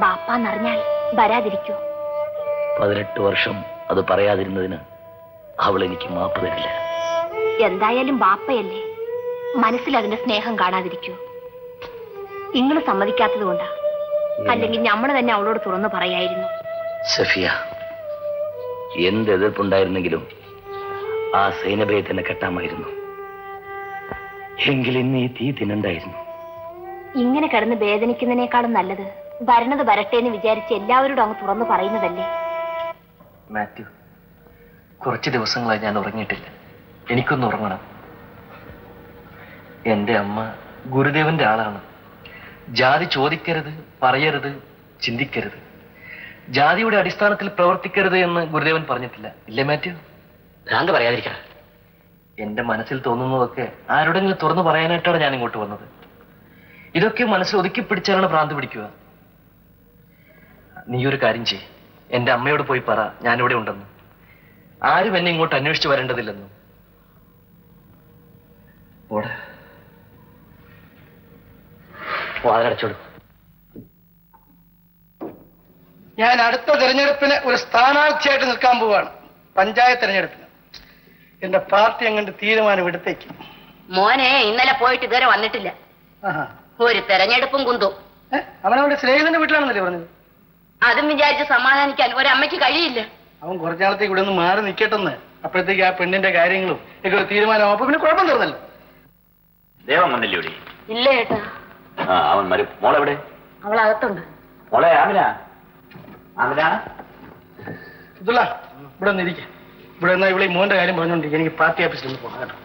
ബാപ്പാന്നറിഞ്ഞാൽ വരാതിരിക്കൂ? 18 വർഷം അത് പറയാതിരുന്നതിന് അവൾ എനിക്ക് മാപ്പ് തരില്ല. എന്തായാലും ബാപ്പയല്ലേ, മനസ്സിൽ അതിന്റെ സ്നേഹം കാണാതിരിക്കൂ. നിങ്ങൾ സമ്മതിക്കാത്തത് കൊണ്ടാ, അല്ലെങ്കിൽ നമ്മൾ തന്നെ അവളോട് തുറന്നു പറയായിരുന്നു. സഫിയ, എന്ത് എതിർപ്പുണ്ടായിരുന്നെങ്കിലും ആ സൈനബയെ തന്നെ കെട്ടാമായിരുന്നു. എങ്കിൽ ഇന്ന് ഈ തീ തിന്നണ്ടായിരുന്നു. ഇങ്ങനെ കിടന്ന് വേദനിക്കുന്നതിനേക്കാളും നല്ലത് വരണത് വരട്ടെ എന്ന് വിചാരിച്ച് എല്ലാവരോടും അങ്ങ് തുറന്നു പറയുന്നതല്ലേ. മാത്യു, കുറച്ച് ദിവസങ്ങളായി ഞാൻ ഉറങ്ങിയിട്ടില്ല. എനിക്കൊന്ന് ഉറങ്ങണം. എന്റെ അമ്മ ഗുരുദേവന്റെ ആളാണ്. ജാതി ചോദിക്കരുത്, പറയരുത്, ചിന്തിക്കരുത്. ജാതിയുടെ അടിസ്ഥാനത്തിൽ പ്രവർത്തിക്കരുത് എന്ന് ഗുരുദേവൻ പറഞ്ഞിട്ടില്ല, ഇല്ലേ മാത്യു? ഭ്രാന്ത് പറയാതിരിക്കണം. എന്റെ മനസ്സിൽ തോന്നുന്നതൊക്കെ ആരോടെങ്കിലും തുറന്നു പറയാനായിട്ടാണ് ഞാൻ ഇങ്ങോട്ട് വന്നത്. ഇതൊക്കെ മനസ്സിൽ ഒതുക്കി പിടിച്ചാലാണ് ഭ്രാന്ത് പിടിക്കുക. നീ ഒരു കാര്യം ചെയ്യ്, എന്റെ അമ്മയോട് പോയി പറ ഞാനിവിടെ ഉണ്ടെന്ന്. ആരും എന്നെ ഇങ്ങോട്ട് അന്വേഷിച്ചു വരേണ്ടതില്ലെന്നും. ഓടെ വാതിലടച്ചോളൂ. ഞാൻ അടുത്ത തെരഞ്ഞെടുപ്പിന് ഒരു സ്ഥാനാർത്ഥിയായിട്ട് നിൽക്കാൻ പോവാണ്. പഞ്ചായത്ത് തെരഞ്ഞെടുപ്പിന്. എന്റെ പാർട്ടി അങ്ങോട്ട് തീരുമാനം എടുത്തേക്കും. മോനെ ഇന്നലെ പോയിട്ട് ഇതുവരെ വന്നിട്ടില്ല. ഒരു തെരഞ്ഞെടുപ്പും കുന്തും. അവനവന്റെ സ്നേഹിതന്റെ വീട്ടിലാണെന്നല്ലേ പറഞ്ഞത്? അതും വിചാരിച്ച് സമാധാനിക്കാൻ ഒരമ്മയ്ക്ക് കഴിയില്ല. അവൻ കുറച്ചാളത്തേക്ക് ഇവിടെ ഒന്ന് മാറി നിൽക്കട്ടെന്ന്. അപ്പോഴത്തേക്ക് ആ പെണ്ണിന്റെ കാര്യങ്ങളും ഒക്കെ ഒരു തീരുമാനം. അപ്പൊ പിന്നെ കുഴപ്പം തീർന്നല്ലോ. ദേവൻ വന്നില്ലേ ഇവിടെ? ഇല്ല ഏട്ടാ. അവൻ മോളെവിടെ? അവളകത്തുണ്ട്. മോളെ ആമിന, ആമിന, ഇതുള്ള ഇവിടെ ഒന്ന് ഇരിക്കാം. ഇവിടെ എന്നാ ഇവിടെ മോന്റെ കാര്യം പറഞ്ഞോണ്ടിരിക്കും. എനിക്ക് പാർട്ടി ഓഫീസിൽ ഒന്ന് പോകാം കേട്ടോ.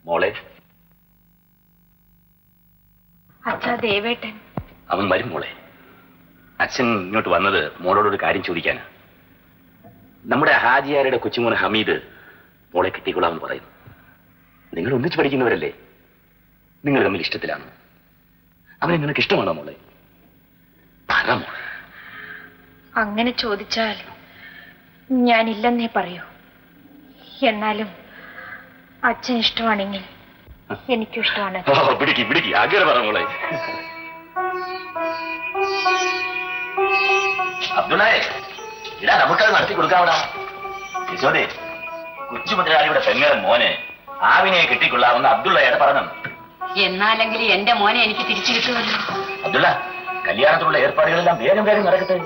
മോളെ. അച്ഛാ, ദേവേട്ടൻ. അവൻ വരും മോളെ. അച്ഛൻ ഇങ്ങോട്ട് വന്നത് മോളോടൊരു കാര്യം ചോദിക്കാനാ. നമ്മുടെ ഹാജിയാരുടെ കൊച്ചുമോൻ ഹമീദ് മോളെ കിട്ടിക്കൊള്ളാമെന്ന് പറയുന്നു. നിങ്ങൾ ഒന്നിച്ച് പഠിക്കുന്നവരല്ലേ? നിങ്ങൾ തമ്മിൽ ഇഷ്ടത്തിലാണ്. അവനെ നിനക്ക് ഇഷ്ടമാണോ മോളെ? പറ മോളെ. അങ്ങനെ ചോദിച്ചാൽ ഞാനില്ലെന്നേ പറയൂ. എന്നാലും അച്ഛൻ ഇഷ്ടമാണെങ്കിൽ എനിക്കും ഇഷ്ടമാണ്. പിടിക്ക് പിടിക്ക്, അങ്ങനെ പറ മോളെ. അബ്ദുള്ളേ, ഇടാ നമുക്കത് നടത്തി കൊടുക്കാവടാ. യശോദേ, കൊച്ചു മുതലാളിയുടെ പെങ്ങളെ മോനെ ആവിനെ കിട്ടിക്കൊള്ളാമെന്ന് അബ്ദുള്ളയുടെ പറഞ്ഞു. എന്നാലെങ്കിലും എന്റെ മോനെ എനിക്ക് തിരിച്ചു കിട്ടുമല്ലോ. അബ്ദുള്ള, കല്യാണത്തിലുള്ള ഏർപ്പാടുകളെല്ലാം വേഗം വേഗം നടക്കട്ടെ.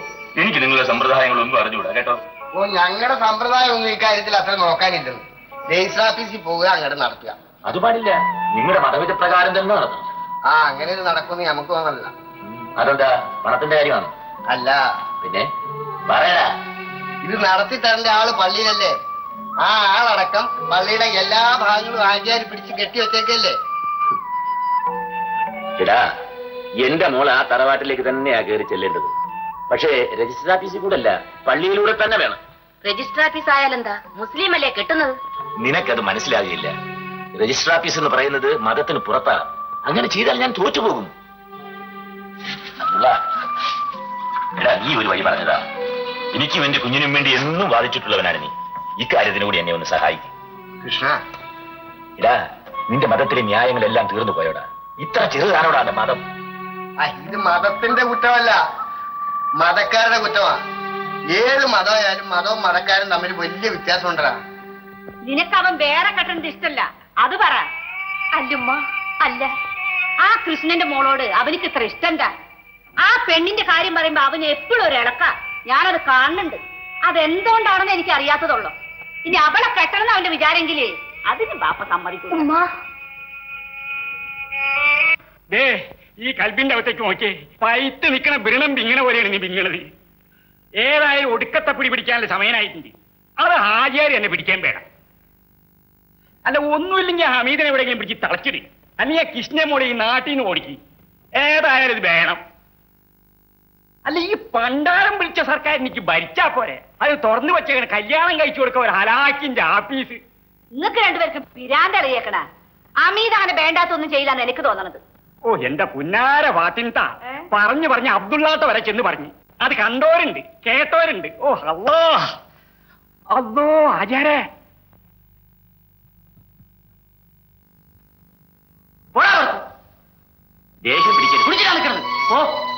എനിക്ക് നിങ്ങളുടെ സമ്പ്രദായങ്ങളൊന്നും അറിഞ്ഞുകൂടാ കേട്ടോ. ഓ, ഞങ്ങളുടെ സമ്പ്രദായം ഒന്നും ഇക്കാര്യത്തിൽ അത്ര നോക്കാനില്ലെന്ന്. രജിസ്റ്റർ ഓഫീസിൽ പോവുക, അങ്ങോട്ട് നടത്തുക. അത് പാടില്ല. നിങ്ങളുടെ മതവിധ പ്രകാരം തന്നെ നടത്തണം. അങ്ങനെ ഇത് നടക്കുമെന്ന് നമുക്ക് തോന്നല്ല. അതെന്താ, പണത്തിന്റെ കാര്യമാണ്? അല്ല, പിന്നെ പറയാ. ഇത് നടത്തി തരേണ്ട ആള് പള്ളിയിലല്ലേ? ആ ആളടക്കം പള്ളിയുടെ എല്ലാ ഭാഗങ്ങളും ആചാരി പിടിച്ച് കെട്ടിവെച്ചേക്കല്ലേ? എടാ, എന്റെ മോൾ ആ തറവാട്ടിലേക്ക് തന്നെയാ കയറി ചെല്ലേണ്ടത്. പക്ഷേ രജിസ്റ്റർ ഓഫീസിൽ കൂടെ അല്ല, പള്ളിയിലൂടെ തന്നെ വേണം. Register office ആയാലെന്താ? മുസ്ലിം അല്ലേ കെട്ടുന്നത്? നിനക്കത് മനസ്സിലാകില്ല. രജിസ്റ്റർ ഓഫീസ് എന്ന് പറയുന്നത് മതത്തിന് പുറത്താ. അങ്ങനെ ചെയ്താൽ ഞാൻ തോറ്റുപോകും. എടാ, നീ ഒരു വഴി പറഞ്ഞതാ. എനിക്കും എന്റെ കുഞ്ഞിനും വേണ്ടി എന്നും വാദിച്ചിട്ടുള്ളവനാണ് നീ. ഇക്കാര്യത്തിന് കൂടി എന്നെ ഒന്ന് സഹായിക്കും കൃഷ്ണ. എടാ, നിന്റെ മതത്തിലെ ന്യായങ്ങളെല്ലാം തീർന്നു പോയോടാ. ഇത്ര ചെറുതാണോടാ എന്റെ മതം? ഇത് മതത്തിന്റെ കുറ്റമല്ല, മതക്കാരുടെ കുറ്റമാ. ഏത് മതമായാലും മതവും മതക്കാരും തമ്മിൽ വലിയ വ്യത്യാസം ഉണ്ടാ. നിനക്ക് അവൻ വേറെ കെട്ടേണ്ടത് ഇഷ്ടല്ല, അത് പറ. അല്ലുമ്മ, അല്ല, ആ കൃഷ്ണന്റെ മോളോട് അവനിക്ക് ഇത്ര ഇഷ്ടണ്ട. ആ പെണ്ണിന്റെ കാര്യം പറയുമ്പോ അവന് എപ്പോഴും ഒരു ഇളക്ക. ഞാനത് കാണുന്നുണ്ട്. അതെന്തുകൊണ്ടാണെന്ന് എനിക്ക് അറിയാത്തതുള്ളൂ. ഇനി അവളെ കെട്ടണം അവന്റെ വിചാരെങ്കിലേ അതിന് ബാപ്പ സമ്മതിക്കും. ഈ കൽബിന്റെ അകത്തേക്ക് നോക്കിയേ. പൈത്ത് നിൽക്കണ ബിരണം പിങ്ങണ പോലെയാണ് നീ പിങ്ങണത്. ഏതായാലും ഒടുക്കത്തെ പിടി പിടിക്കാനുള്ള സമയനായിട്ടുണ്ട്. അത് ഹാജിയാരി എന്നെ പിടിക്കാൻ വേണം. അല്ല, ഒന്നുമില്ലെങ്കിൽ ഹമീദിനെ എവിടെയെങ്കിലും പിടിച്ച് തളച്ചിട്. അല്ലെങ്കിൽ കൃഷ്ണൻ മോളെ ഈ നാട്ടിൽ നിന്ന് ഓടിക്കും. ഏതായാലും ഇത് വേണം. അല്ല, ഈ പണ്ടാരം വിളിച്ച സർക്കാർ എനിക്ക് ഭരിച്ചാ പോരെ? അത് തുറന്നു വെച്ചേക്കണ കല്യാണം കഴിച്ചു കൊടുക്ക ഒരു ഹലാക്കിന്റെ ആഫീസ്. നിങ്ങൾക്ക് രണ്ടുപേർക്കും പിരാന്തറിയേക്കണ. അമീത് അങ്ങനെ വേണ്ടാത്തൊന്നും ചെയ്യില്ലാന്ന് എനിക്ക് തോന്നണത്. ഓ, എന്റെ പുന്നാര വാത്തിൻതാ പറഞ്ഞു പറഞ്ഞ് അബ്ദുള്ളാത്ത വരെ ചെന്ന് പറഞ്ഞു. അത് കണ്ടോരുണ്ട്, കേട്ടോരുണ്ട്. ഓ അല്ലോ അല്ലോ ആചാരേ. ദേഷ്യം പിടിക്കരുത്. കുടിച്ചിട്ടാ നിൽക്കുന്നത്.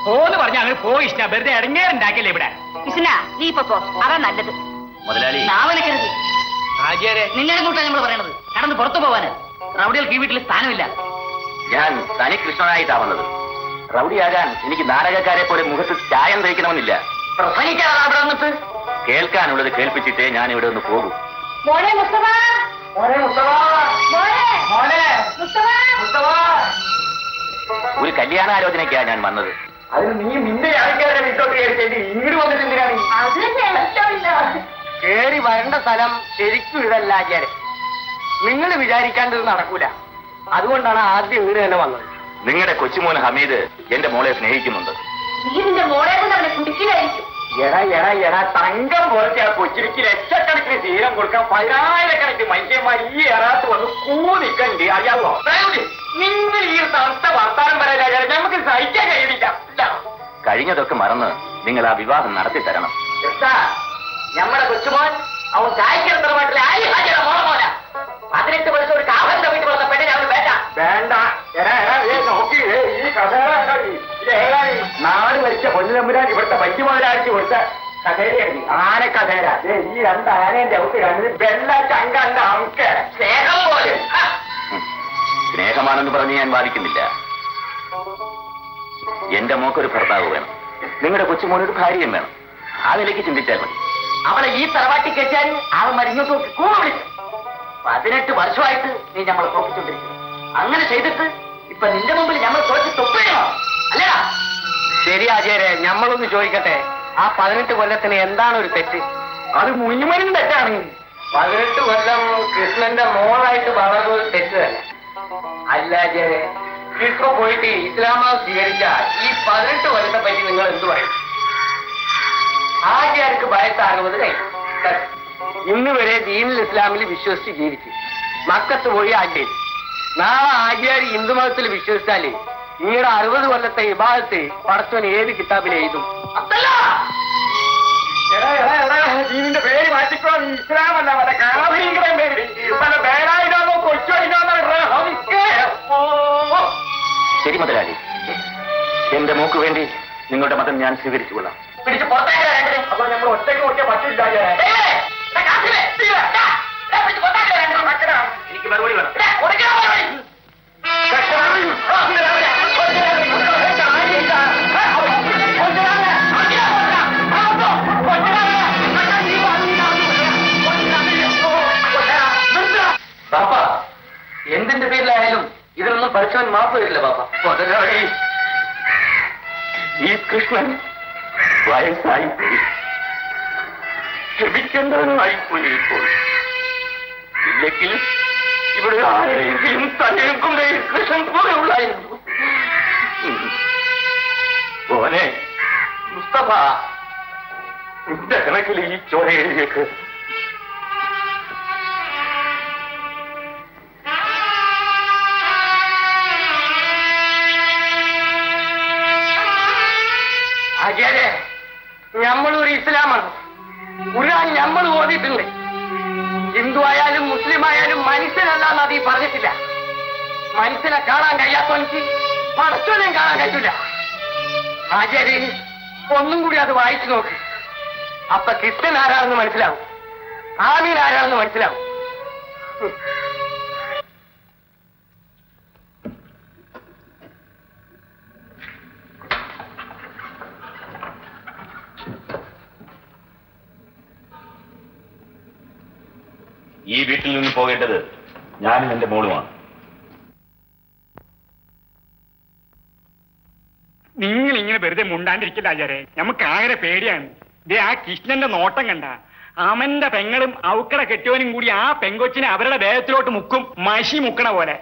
പോന്ന് പറഞ്ഞ അങ്ങനെ പോയി ഇഷ്ട വെറുതെ ഇറങ്ങേറുണ്ടാക്കിയല്ലേ ഇവിടെ. കൃഷ്ണ നീ ഇപ്പൊ പോ, അതാ നല്ലത്. മുതലാളി നാവനക്കരുത്. ആചാര്യ നിന്നെ കൂട്ടാണ് നമ്മൾ പറയണത്. കടന്ന് പുറത്തു പോവാന് റൗഡികൾക്ക് ഈ വീട്ടിൽ സ്ഥാനമില്ല. ഞാൻ തനി കൃഷ്ണനായിട്ടാ വന്നത്. റൗഡിയാകാൻ എനിക്ക് നാടകക്കാരെ പോലെ മുഖത്ത് ചായം തയ്ക്കണമെന്നില്ല. പ്രസംഗിക്കാതെ അവിടെ വന്നിട്ട് കേൾക്കാനുള്ളത് കേൾപ്പിച്ചിട്ടേ ഞാൻ ഇവിടെ ഒന്ന് പോകും. മോനെ മുസ്തഫ, മോനെ മുസ്തഫ, മോനെ മോനെ മുസ്തഫ. മുസ്തഫ, ഒരു കല്യാണാലോചനയ്ക്കാ ഞാൻ വന്നത്. അതിന് നീ നിന്റെ ആൾക്കാരെ വീട്ടോട്ട് കയറി ഇങ്ങോട്ട് വന്നിട്ട് എന്തിനാണ്? അത് കേൾക്കില്ല. കേറി വരേണ്ട സ്ഥലം ശരിക്കും ഇതല്ല ആചാര്യ. നിങ്ങൾ വിചാരിക്കാണ്ടത് നടക്കൂല. അതുകൊണ്ടാണ് ആദ്യം ഇങ്ങോട്ട് തന്നെ വന്നത്. നിങ്ങളുടെ കൊച്ചുമോൻ ഹമീദ് എന്റെ മോളെ സ്നേഹിക്കുന്നുണ്ട്. നീ നിന്റെ മോളെ കൊണ്ട് അവനെ കുടിക്കില്ലായിരിക്കും. എടാ തങ്കം പോലത്തെ ആ കൊച്ചിരിക്ക് ലക്ഷക്കണക്കിന് തീരം കൊടുക്കാൻ 10,000കണക്കിന് മനുഷ്യന്മാർ ഈ എറാത്ത് വന്ന് കൂന്നിക്കണ്ട്. അറിയാവോ? നിങ്ങൾ ഈ തണുത്ത വർത്താനം പറയാൻ നമുക്ക് സഹിക്കാൻ കഴിയില്ല. കഴിഞ്ഞതൊക്കെ മറന്ന് നിങ്ങൾ ആ വിവാഹം നടത്തി തരണം. നമ്മുടെ കൊച്ചുമോൻ അവൻ ചായക്കിറത്തറമായിട്ടില്ല. ആയി ഹാജര മോള 18 വർഷം ഒരു കാവലിന്റെ വീട്ടിൽ വന്ന പെണ്ണിനെ അവന് വേണ്ട. വേണ്ട. നോക്കി ഈ കഥ നാട് ഭരിച്ച പൊന്നുതമ്പുരാൻ ഇവിടുത്തെ പറ്റി മുതലാഴ്ച കൊടുത്ത കഥേരയാണ്. ആനക്കഥേര. ഈ 2 ആനേന്റെ ഔട്ട് കണ്ടത് വെള്ള ചങ്കണ്ട അമുക്ക് സ്നേഹം പോലെ. സ്നേഹമാണെന്ന് പറഞ്ഞ് ഞാൻ വാദിക്കുന്നില്ല. എന്റെ മോക്കൊരു ഭർത്താവ് വേണം. നിങ്ങളുടെ കൊച്ചുമോനൊരു ഭാര്യയും വേണം. ആ നിലയ്ക്ക് ചിന്തിച്ചാൽ മതി. അവളെ ഈ തറവാട്ടി കെറ്റാൻ അവൻ മരിഞ്ഞു കൂവ വിളിച്ചു. 18 വർഷമായിട്ട് നീ നമ്മളെ തോപ്പിച്ചോണ്ടിരിക്കുന്നു. അങ്ങനെ ചെയ്തിട്ട് ഇപ്പൊ നിന്റെ മുമ്പിൽ നമ്മൾ തോറ്റ് തൊപ്പിടണോ? അല്ലടാ. ശരി ആചാര്യ, ഞമ്മളൊന്ന് ചോദിക്കട്ടെ, ആ 18 കൊല്ലത്തിന് എന്താണ് ഒരു തെറ്റ്? അത് മുഴുവനും തെറ്റാണ്. 18 കൊല്ലം കൃഷ്ണന്റെ മോളായിട്ട് വളർന്നത് തെറ്റ് തന്നെ. അല്ല ആചാര്യ, ഇപ്പൊ പോയിട്ട് ഇസ്ലാം മതം സ്വീകരിച്ച ഈ 18 കൊല്ലത്തെ പറ്റി നിങ്ങൾ എന്ത് പറയും? ആചാര്യക്ക് വയസ്സ് 60 കഴിഞ്ഞു. ഇന്ന് വരെ ദീനുൽ ഇസ്ലാമിൽ വിശ്വസിച്ച് ജീവിച്ചു. മക്കത്ത് പോയി ആചാര്യ. നാളെ ആചാര്യ ഹിന്ദു മതത്തിൽ വിശ്വസിച്ചാല് നിങ്ങളുടെ 60 കൊല്ലത്തെ ഇബാദത്ത് പടച്ചോൻ ഏത് കിതാബിൽ എഴുതും? ഇതിന്റെ പേര് മാറ്റിക്കോ. ഇസ്ലാമല്ല പല കാവലിയുടെ പേര് പല പേരായിട്ടാണോ കൊച്ചോയിനാണോ? ശരി മുതലാളി, എന്റെ മോക്ക് വേണ്ടി നിങ്ങളുടെ മതം ഞാൻ സ്വീകരിച്ചുകൊള്ളാം. പിടിച്ച് പുറത്തേക്ക്. അപ്പൊ നമ്മൾ ഒറ്റയ്ക്ക് നോക്കിയാൽ പറ്റില്ല. എനിക്ക് മറുപടി വേണം. ബാപ്പ, എന്തിന്റെ പേരിലായാലും ഇതിനൊന്നും പഠിച്ചവൻ മാപ്പ് വരില്ല ബാപ്പ. മുതലാളി, ഈ കൃഷ്ണൻ വയസ്സായിപ്പോയി. ക്ഷമിക്കേണ്ടവനായിപ്പോയി. ഇപ്പോൾ ഇല്ലെങ്കിൽ ഇവിടെ ആരെങ്കിലും തന്നെയും കൃഷ്ണൻ പോലെയുള്ളായിരുന്നു. മോനെ മുസ്തഫ, നിന്റെ കണക്കിൽ ഈ ചോരയിലേക്ക് ആചാര്യ, നമ്മളൊരു ഇസ്ലാമാണ്. ഖുർആൻ നമ്മൾ ഓതിയിട്ടുണ്ട്. ഹിന്ദു ആയാലും മുസ്ലിം ആയാലും മനുഷ്യനല്ലാന്ന് അത് പറഞ്ഞിട്ടില്ല. മനുഷ്യനെ കാണാൻ കഴിയാത്തവനിക്ക് പടച്ചോനെ കാണാൻ കഴിയില്ല. ആചാര്യ, ഒന്നും കൂടി അത് വായിച്ചു നോക്ക്. അപ്പൊ കൃഷ്ണൻ ആരാണെന്ന് മനസ്സിലാവും, ആമീൻ ആരാണെന്ന് മനസ്സിലാവും. ഈ വീട്ടിൽ നിന്ന് പോകേണ്ടത് ഞാനും എന്റെ മോളുമാണ്. നിങ്ങൾ ഇങ്ങനെ വെറുതെ മുണ്ടാണ്ടിരിക്കില്ല ആചാരെ. നമുക്ക് ആകെ പേടിയാണ്. ദേ ആ കൃഷ്ണന്റെ നോട്ടം കണ്ട അമന്റെ പെങ്ങളും ഔക്കട കെട്ടിയവനും കൂടി ആ പെങ്കൊച്ചിനെ അവരുടെ ദേഹത്തിലോട്ട് മുക്കും, മഷി മുക്കണ പോലെ.